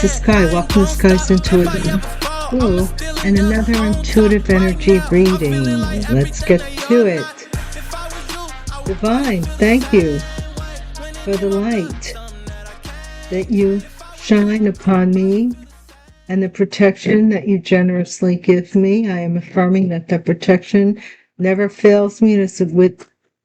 Namaste Sky. Welcome to Sky's Intuitive School and another intuitive energy reading. Let's get to it. Divine, thank you for the light that you shine upon me and the protection that you generously give me. I am affirming that the protection never fails me. It is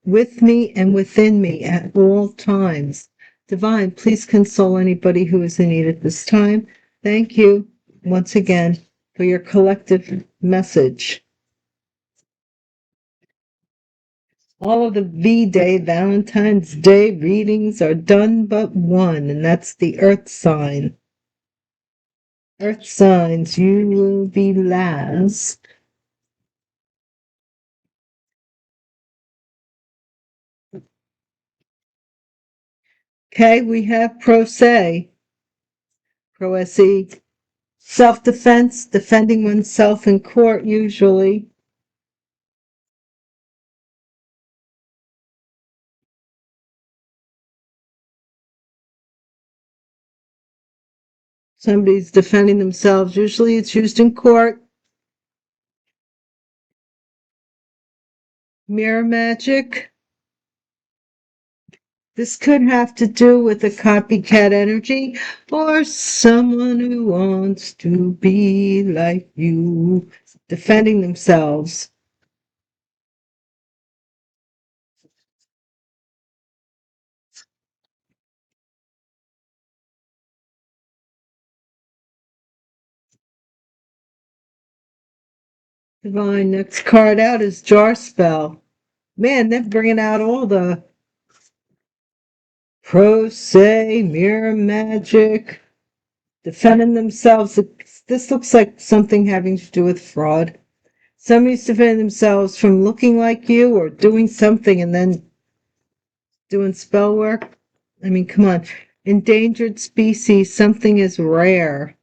with me and within me at all times. Divine, please console anybody who is in need at this time. Thank you once again for your collective message. All of the V-Day, Valentine's Day readings are done but one, and that's the Earth sign. Earth signs, you will be last. Okay, we have pro se, self-defense, defending oneself in court usually. Somebody's defending themselves. Usually it's used in court. Mirror magic. This could have to do with a copycat energy or someone who wants to be like you, defending themselves. Divine, next card out is Jar Spell. Man, they're bringing out all the pro se, mirror magic, defending themselves. This looks like something having to do with fraud. Somebody's defending themselves from looking like you or doing something and then doing spell work. I mean, come on. Endangered species, something is rare.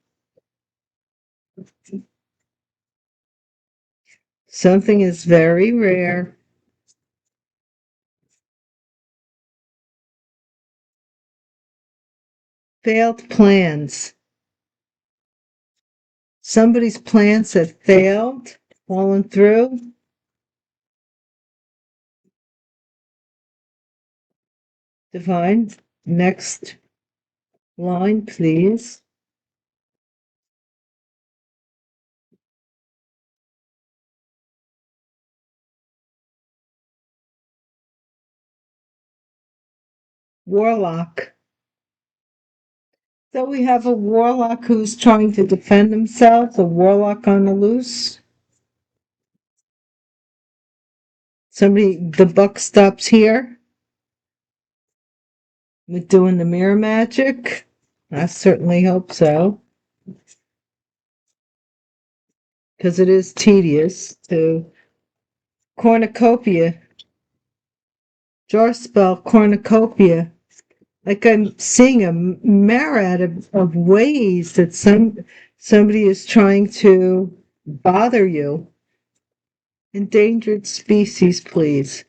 Something is very rare. Failed plans. Somebody's plans have failed, fallen through. Divine, next line, please. Warlock. So we have a warlock who's trying to defend himself, a warlock on the loose. The buck stops here with doing the mirror magic. I certainly hope so. Because it is tedious to cornucopia. Jar spell cornucopia. Like I'm seeing a myriad of ways that somebody is trying to bother you. Endangered species, please.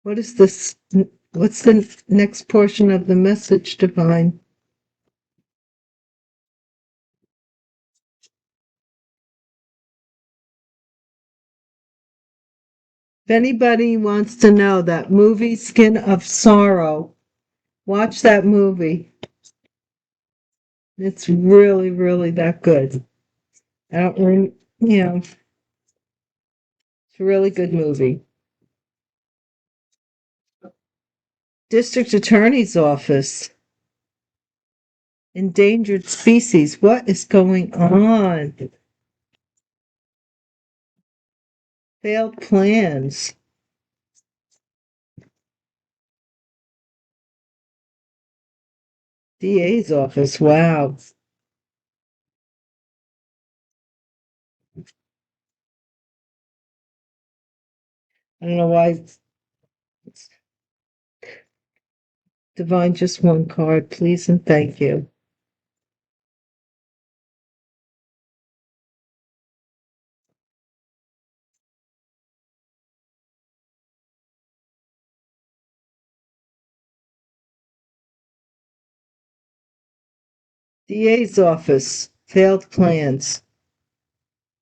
What's the next portion of the message, Divine? If anybody wants to know that movie, Skin of Sorrow, watch that movie. It's really, really that good. It's a really good movie. District Attorney's Office. Endangered species. What is going on? Failed plans. DA's office. Wow. I don't know why. Divine, just one card, please, and thank you. DA's office, failed plans.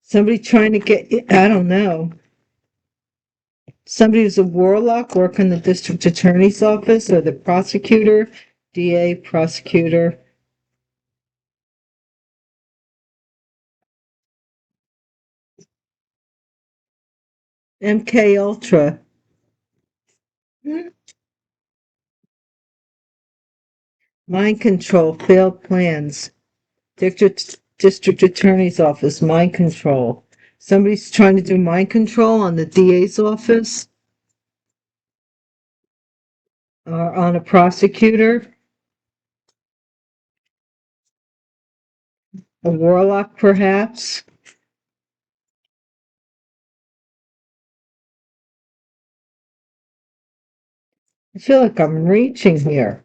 Somebody trying to get, I don't know. Somebody who's a warlock work in the district attorney's office or the prosecutor, DA, prosecutor. MK Ultra. Mind control, failed plans. District attorney's office, mind control. Somebody's trying to do mind control on the DA's office or on a prosecutor. A warlock, perhaps. I feel like I'm reaching here.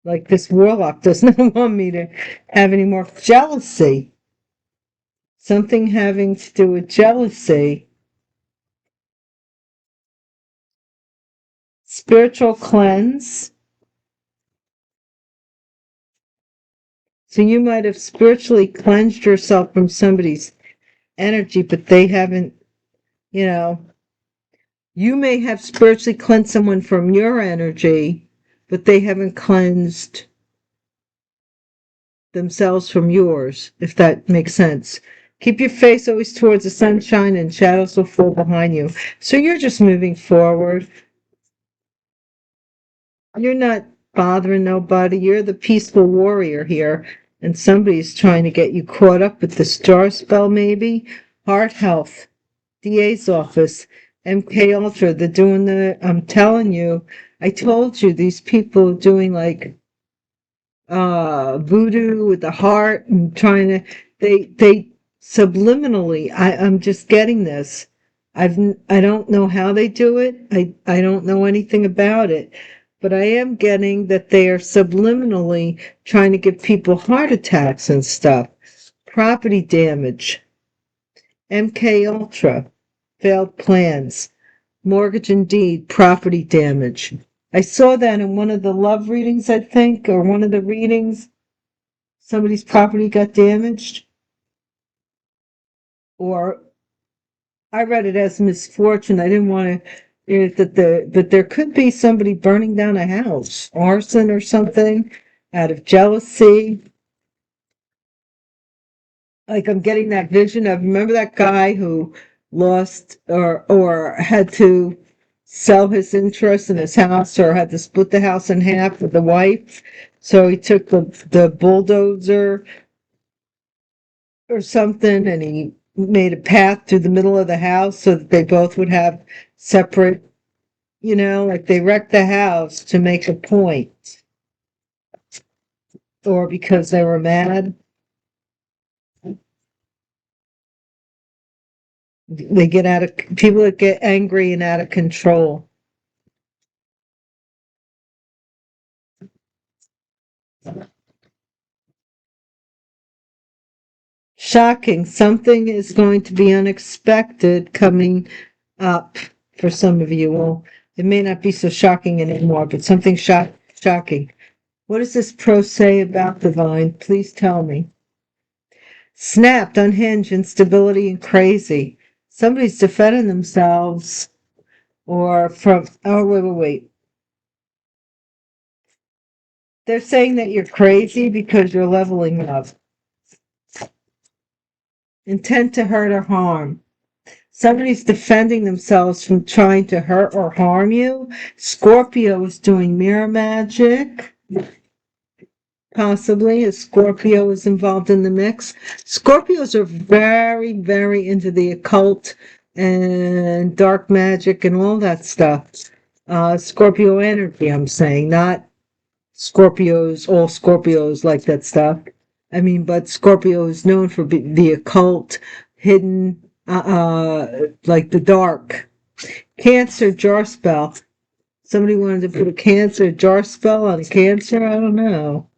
Like this warlock does not want me to have any more jealousy. Something having to do with jealousy. Spiritual cleanse. So you might have spiritually cleansed yourself from somebody's energy, but they haven't, you may have spiritually cleansed someone from your energy, but they haven't cleansed themselves from yours, if that makes sense. Keep your face always towards the sunshine and shadows will fall behind you. So you're just moving forward. You're not bothering nobody. You're the peaceful warrior here. And somebody's trying to get you caught up with the star spell, maybe. Heart health, DA's office, MK Ultra. They're doing I'm telling you, I told you, these people doing like voodoo with the heart and trying to, they subliminally, I'm just getting this. I don't know how they do it. I don't know anything about it. But I am getting that they are subliminally trying to give people heart attacks and stuff. Property damage. MK Ultra. Failed plans. Mortgage and deed. Property damage. I saw that in one of the love readings, I think, or one of the readings. Somebody's property got damaged. Or I read it as misfortune. I didn't want to, but there could be somebody burning down a house, arson or something, out of jealousy. Like I'm getting that vision of, remember that guy who lost or had to sell his interest in his house or had to split the house in half with the wife. So he took the bulldozer or something and he made a path through the middle of the house so that they both would have separate, like they wrecked the house to make a point or because they were mad. They get people that get angry and out of control. Shocking. Something is going to be unexpected coming up for some of you. Well, it may not be so shocking anymore, but something shocking. What does this prose say about divine? Please tell me. Snapped, unhinged, instability, and crazy. Somebody's defending themselves or from, oh, wait. They're saying that you're crazy because you're leveling up. Intent to hurt or harm. Somebody's defending themselves from trying to hurt or harm you. Scorpio is doing mirror magic. Possibly a Scorpio is involved in the mix. Scorpios are very, very into the occult and dark magic and all that stuff. Scorpio energy, I'm saying, not Scorpios, all Scorpios like that stuff. I mean, but Scorpio is known for the occult, hidden, like the dark. Cancer jar spell. Somebody wanted to put a Cancer jar spell on Cancer? I don't know.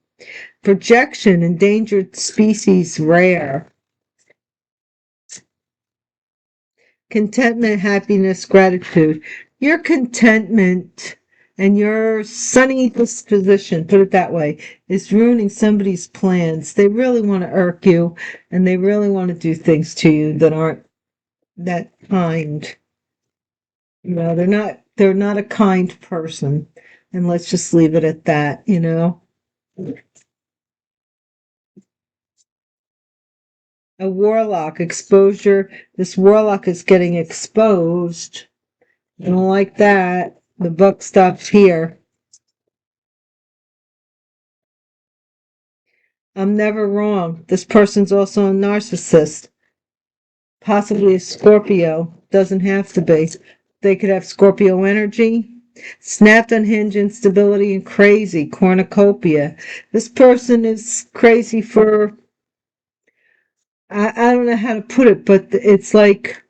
Projection, endangered species, rare. Contentment, happiness, gratitude. Your contentment And your sunny disposition, put it that way, is ruining somebody's plans. They really want to irk you, and they really want to do things to you that aren't that kind. You know, they're not a kind person. And let's just leave it at that, you know. A warlock exposure. This warlock is getting exposed. I don't like that. The buck stops here. I'm never wrong. This person's also a narcissist. Possibly a Scorpio. Doesn't have to be. They could have Scorpio energy. Snapped, unhinged, instability, and crazy. Cornucopia. This person is crazy for, I don't know how to put it, but it's like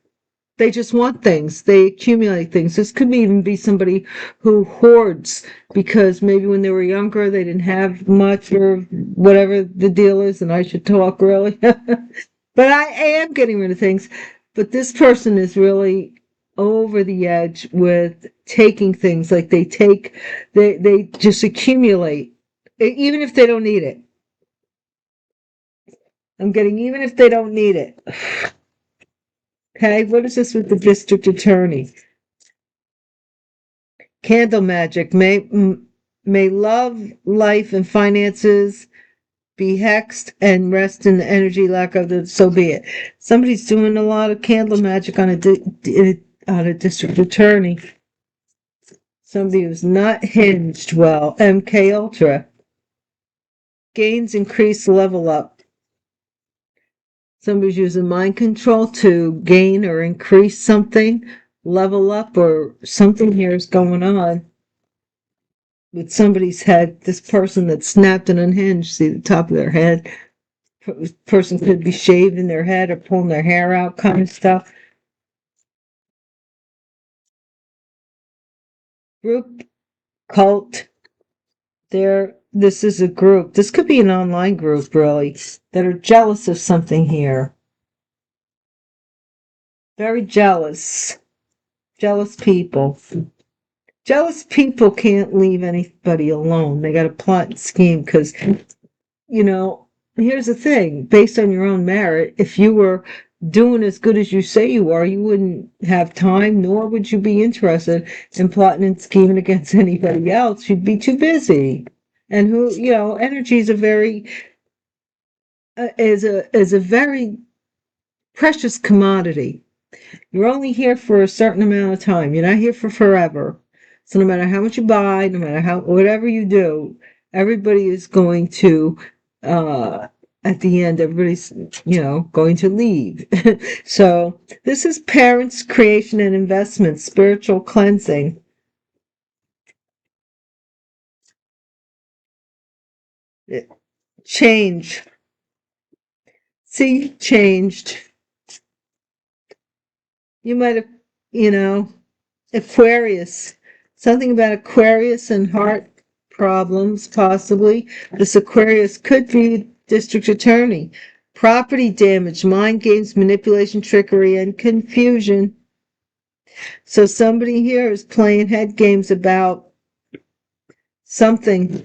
they just want things. They accumulate things. This could even be somebody who hoards because maybe when they were younger they didn't have much or whatever the deal is, and I should talk really. But I am getting rid of things. But this person is really over the edge with taking things. Like they just accumulate, even if they don't need it. I'm getting even if they don't need it. Okay, what is this with the district attorney? Candle magic. May love, life, and finances be hexed and rest in the energy lack of the, so be it. Somebody's doing a lot of candle magic on a district attorney. Somebody who's not hinged well. MK Ultra. Gains increase, level up. Somebody's using mind control to gain or increase something, level up, or something here is going on with somebody's head. This person that's snapped and unhinged, see the top of their head. Person could be shaving their head or pulling their hair out, kind of stuff. Group, cult. This is a group. This could be an online group, really, that are jealous of something here. Very jealous. Jealous people. Jealous people can't leave anybody alone. They got to plot and scheme because, you know, here's the thing. Based on your own merit, if you were doing as good as you say you are, you wouldn't have time, nor would you be interested in plotting and scheming against anybody else. You'd be too busy. And who, you know, energy is a very very precious commodity. You're only here for a certain amount of time. You're not here for forever. So no matter how much you buy, no matter whatever you do, everybody is going to, at the end, everybody's, you know, going to leave. So this is parents, creation, and investment, spiritual cleansing. Change. See, changed. You might have, you know, Aquarius. Something about Aquarius and heart problems, possibly. This Aquarius could be district attorney. Property damage, mind games, manipulation, trickery, and confusion. So somebody here is playing head games about something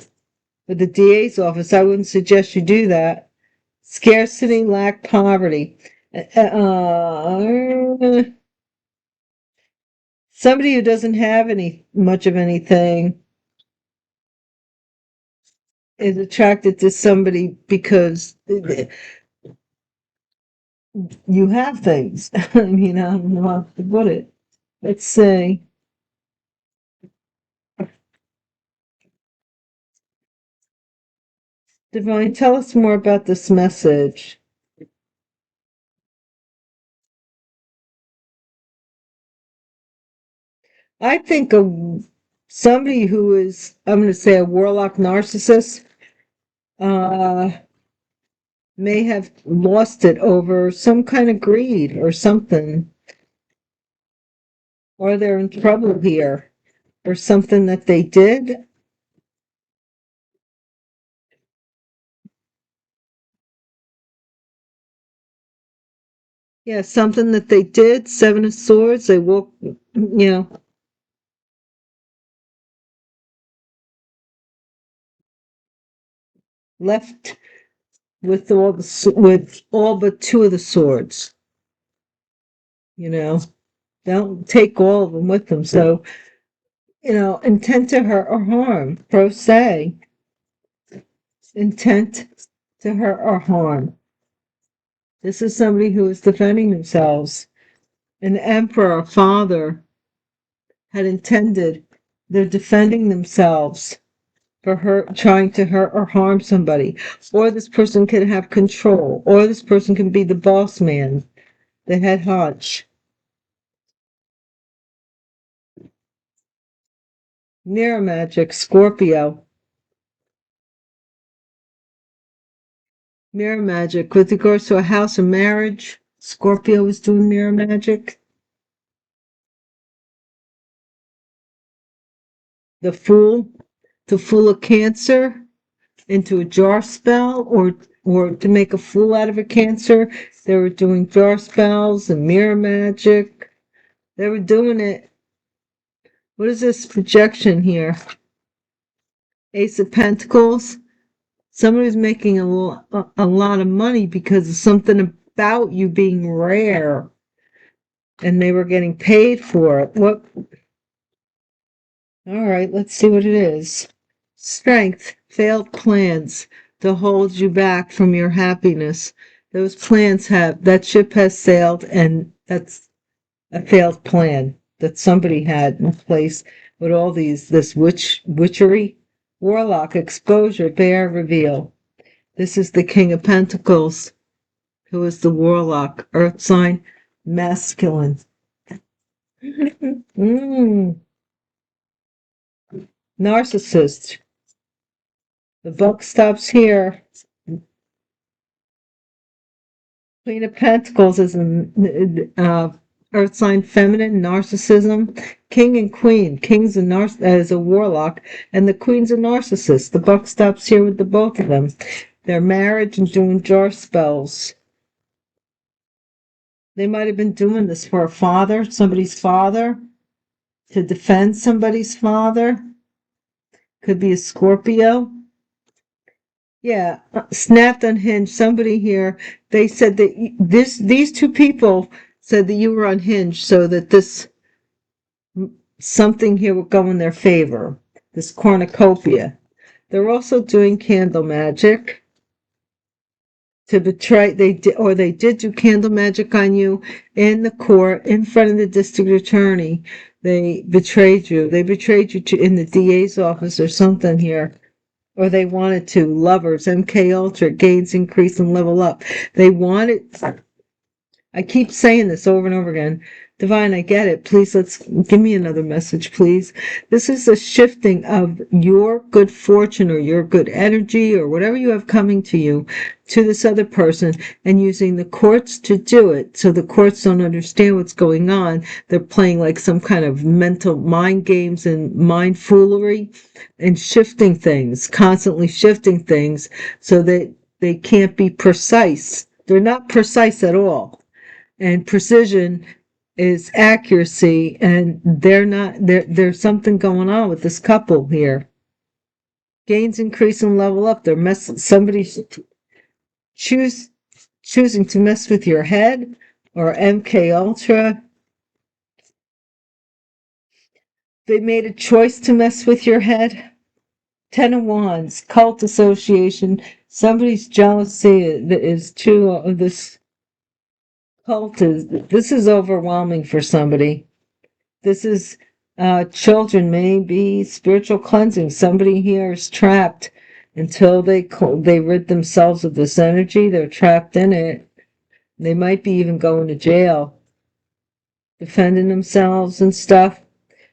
with the DA's office. I wouldn't suggest you do that. Scarcity, lack, poverty. Somebody who doesn't have much of anything is attracted to somebody because you have things. I mean, I don't know how to put it. Let's say, Divine, tell us more about this message. I think somebody who is, I'm going to say, a warlock narcissist, may have lost it over some kind of greed or something. Or they're in trouble here. Or something that they did. Yeah, something that they did. Seven of Swords. They woke, you know. left with all but two of the swords. Don't take all of them with them. So, intent to hurt or harm. Pro se. Intent to hurt or harm. This is somebody who is defending themselves. An emperor, a father, had intended, they're defending themselves for trying to hurt or harm somebody. Or this person can have control. Or this person can be the boss man, the head honch. Mirror magic, Scorpio. Mirror magic. With regards to a house or marriage, Scorpio is doing mirror magic. The Fool, to fool a Cancer into a jar spell, or to make a fool out of a Cancer. They were doing jar spells and mirror magic. They were doing it. What is this projection here? Ace of Pentacles. Somebody's making a lot of money because of something about you being rare. And they were getting paid for it. What? All right, let's see what it is. Strength. Failed plans to hold you back from your happiness. Those plans that ship has sailed, and that's a failed plan that somebody had in place with all this witchery. Warlock, exposure, bear, reveal. This is the King of Pentacles, who is the Warlock, earth sign, masculine. Narcissist. The buck stops here. Queen of Pentacles is an earth sign, feminine, narcissism. King and queen. King's is a warlock, and the queen's a narcissist. The buck stops here with the both of them. Their marriage and doing jar spells. They might have been doing this for a father, somebody's father, to defend somebody's father. Could be a Scorpio. Yeah, snapped unhinged. Somebody here, they said that these two people said that you were unhinged, so that something here would go in their favor. This cornucopia. They're also doing candle magic to betray. They did do candle magic on you in the court, in front of the district attorney. They betrayed you. They betrayed you in the DA's office or something here. Or they wanted to. Lovers, MK Ultra, gains, increase, and level up. They wanted. I keep saying this over and over again. Divine, I get it. Please, give me another message, please. This is a shifting of your good fortune or your good energy or whatever you have coming to you to this other person, and using the courts to do it. So the courts don't understand what's going on. They're playing like some kind of mental mind games and mind foolery and shifting things, constantly shifting things so that they can't be precise. They're not precise at all. And precision is accuracy, and there's something going on with this couple here. Gains, increase, and level up. Somebody's choosing to mess with your head, or MK Ultra. They made a choice to mess with your head. Ten of Wands, cult association. Somebody's jealousy is true of this. This is overwhelming for somebody. This is children, maybe spiritual cleansing. Somebody here is trapped until they rid themselves of this energy. They're trapped in it. They might be even going to jail, defending themselves and stuff.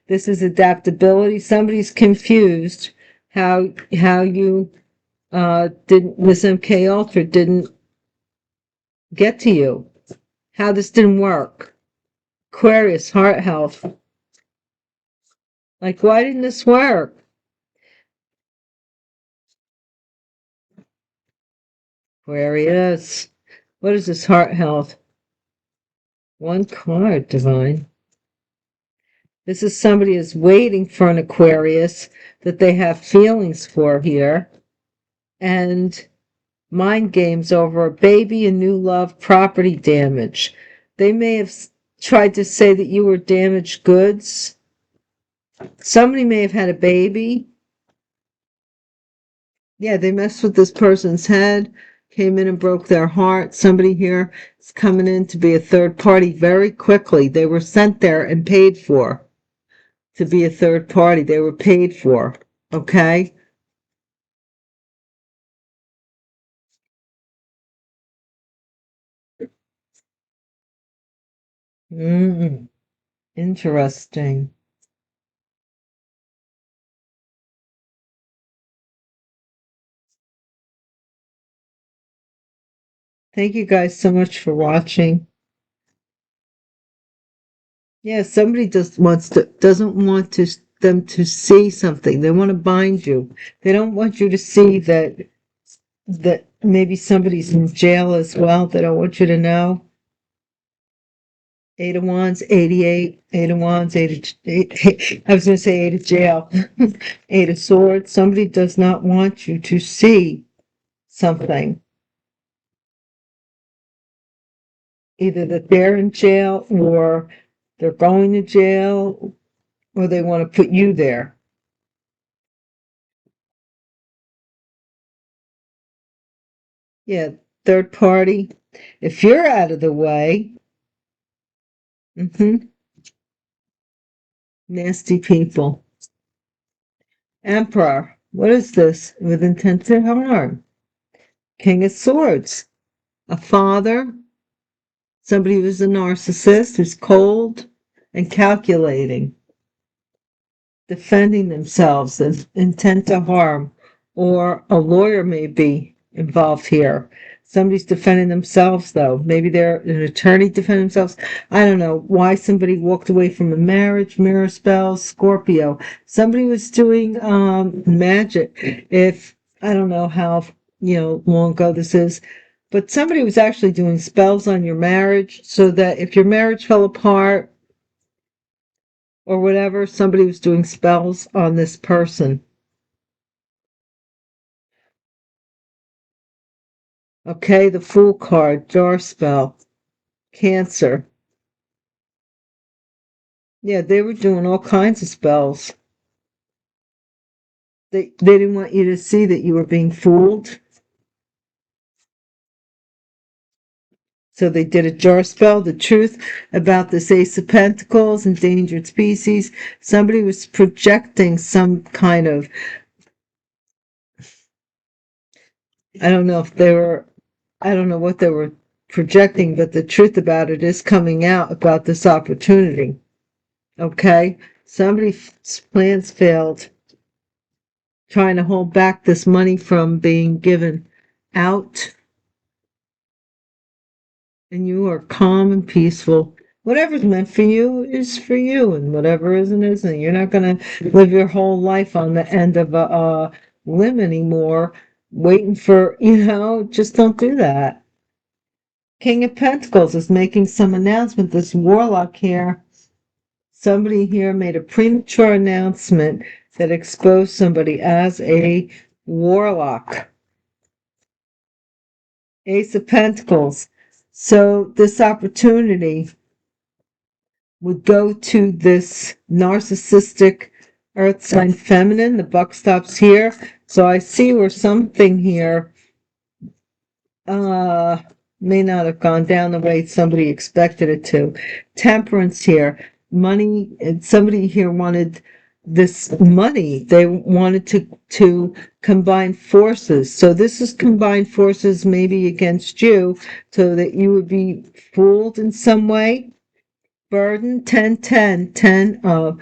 This is adaptability. Somebody's confused how you this MK Ultra didn't get to you. How this didn't work. Aquarius, heart health. Like, why didn't this work? Aquarius. What is this heart health? One card, Divine. This is somebody who's waiting for an Aquarius that they have feelings for here. and mind games over a baby and new love, property damage. They may have tried to say that you were damaged goods. Somebody may have had a baby. Yeah, they messed with this person's head, came in and broke their heart. Somebody here is coming in to be a third party very quickly. They were sent there and paid for to be a third party. They were paid for, okay? Interesting. Thank you guys so much for watching. Yeah, somebody doesn't want them to see something. They want to bind you. They don't want you to see that maybe somebody's in jail as well. They don't want you to know. Eight of Wands, 88, Eight of Wands, I was going to say Eight of Jail, Eight of Swords. Somebody does not want you to see something. Either that they're in jail or they're going to jail or they want to put you there. Yeah, third party. If you're out of the way, nasty people. Emperor. What is this? With intent to harm. King of Swords. A father. Somebody who's a narcissist, who's cold and calculating. Defending themselves with intent to harm. Or a lawyer may be involved here. Somebody's defending themselves, though. Maybe they're an attorney defending themselves. I don't know why somebody walked away from a marriage, mirror spells, Scorpio. Somebody was doing magic. I don't know how long ago this is, but somebody was actually doing spells on your marriage so that if your marriage fell apart or whatever, somebody was doing spells on this person. Okay, the Fool card, jar spell, Cancer. Yeah, they were doing all kinds of spells. They didn't want you to see that you were being fooled. So they did a jar spell, the truth about this Ace of Pentacles, endangered species. Somebody was projecting some kind of, I don't know what they were projecting, but the truth about it is coming out about this opportunity. Okay? Somebody's plans failed, trying to hold back this money from being given out. And you are calm and peaceful. Whatever's meant for you is for you, and whatever isn't. You're not going to live your whole life on the end of a limb anymore, waiting for, just don't do that. King of Pentacles is making some announcement. This Warlock here, somebody here made a premature announcement that exposed somebody as a Warlock. Ace of Pentacles. So this opportunity would go to this narcissistic earth sign feminine. The buck stops here. So I see where something here may not have gone down the way somebody expected it to. Temperance here. Money, somebody here wanted this money. They wanted to combine forces. So this is combined forces maybe against you so that you would be fooled in some way. Burden 10 of,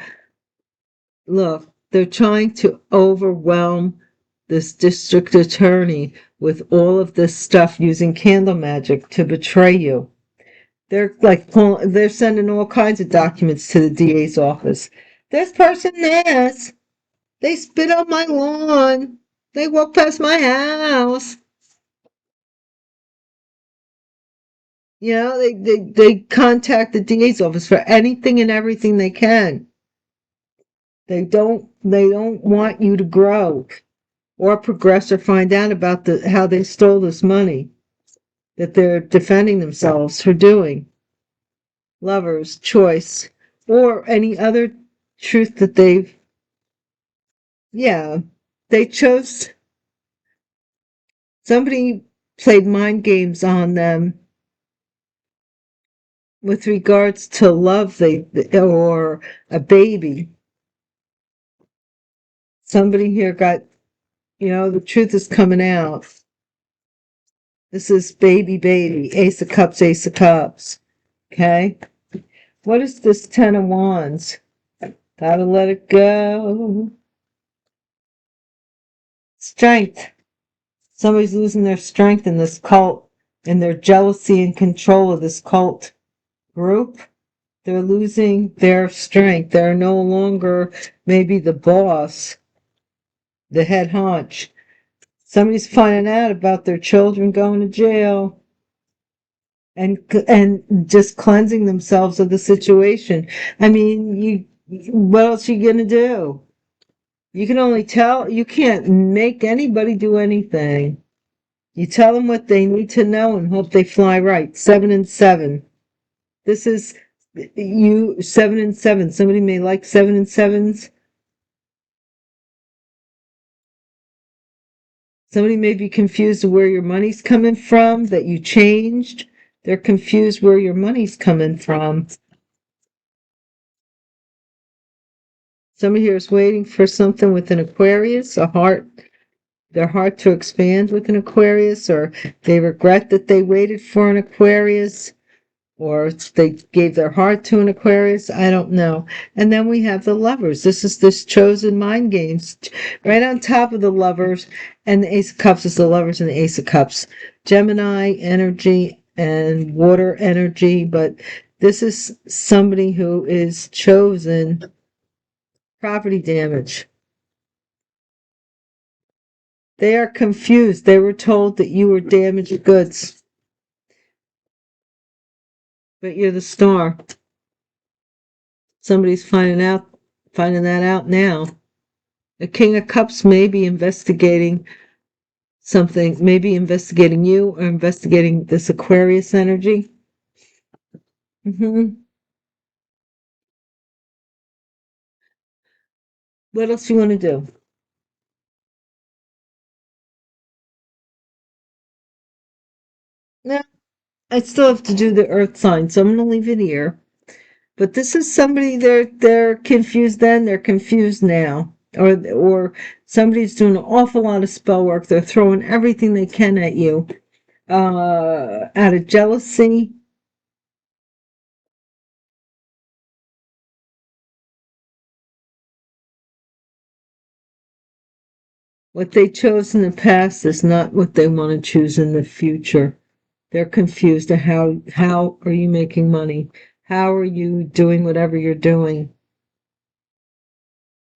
look, they're trying to overwhelm this district attorney with all of this stuff using candle magic to betray you. They're they're sending all kinds of documents to the DA's office. This person this. They spit on my lawn. They walk past my house. They contact the DA's office for anything and everything they can. They don't want you to grow. or progress or find out about how they stole this money that they're defending themselves for doing. Lovers, choice, or any other truth that they chose. Somebody played mind games on them with regards to love, or a baby. Somebody here got, the truth is coming out. This is baby, Ace of Cups, Ace of Cups. Okay? What is this Ten of Wands? Gotta let it go. Strength. Somebody's losing their strength in this cult, in their jealousy and control of this cult group. They're losing their strength. They're no longer maybe the boss, the head honch. Somebody's finding out about their children going to jail and just cleansing themselves of the situation. I mean, what else are you going to do? You can only tell. You can't make anybody do anything. You tell them what they need to know and hope they fly right. 7 and 7. This is 7 and 7. Somebody may like 7 and 7s. Somebody may be confused where your money's coming from, that you changed. They're confused where your money's coming from. Somebody here is waiting for something with an Aquarius, their heart to expand with an Aquarius, or they regret that they waited for an Aquarius, or they gave their heart to an Aquarius. I don't know. And then we have the Lovers. This is this chosen mind games. Right on top of the Lovers and the Ace of Cups is the Lovers and the Ace of Cups. Gemini energy and water energy, but this is somebody who is chosen. Property damage. They are confused. They were told that you were damaged goods. But you're the star. Somebody's finding that out now. The King of Cups may be investigating something, maybe investigating you or investigating this Aquarius energy. What else do you want to do? No, I still have to do the Earth sign, so I'm going to leave it here. But this is somebody, they're confused then, they're confused now. Or somebody's doing an awful lot of spell work. They're throwing everything they can at you. Out of jealousy. What they chose in the past is not what they want to choose in the future. They're confused at how are you making money? How are you doing whatever you're doing?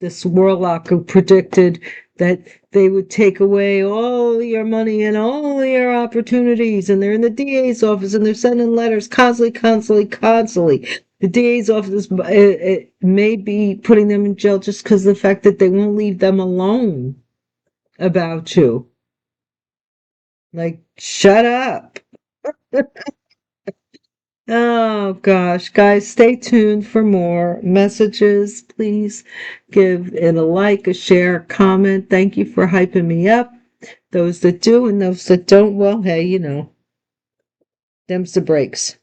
This Warlock who predicted that they would take away all your money and all your opportunities, and they're in the DA's office and they're sending letters constantly. The DA's office it may be putting them in jail just because of the fact that they won't leave them alone about you. Like, shut up. Oh gosh, guys, stay tuned for more messages. Please give it a like, a share, a comment. Thank you for hyping me up. Those that do and those that don't, well, hey, them's the breaks.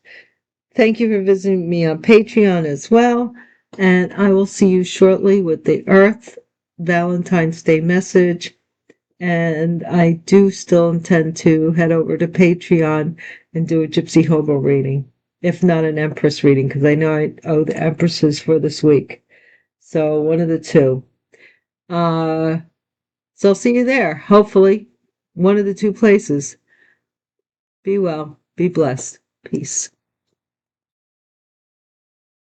Thank you for visiting me on Patreon as well. And I will see you shortly with the Earth Valentine's Day message. And I do still intend to head over to Patreon and do a Gypsy Hobo reading. If not an Empress reading, because I know I owe the Empresses for this week. So one of the two. So I'll see you there. Hopefully, one of the two places. Be well. Be blessed. Peace.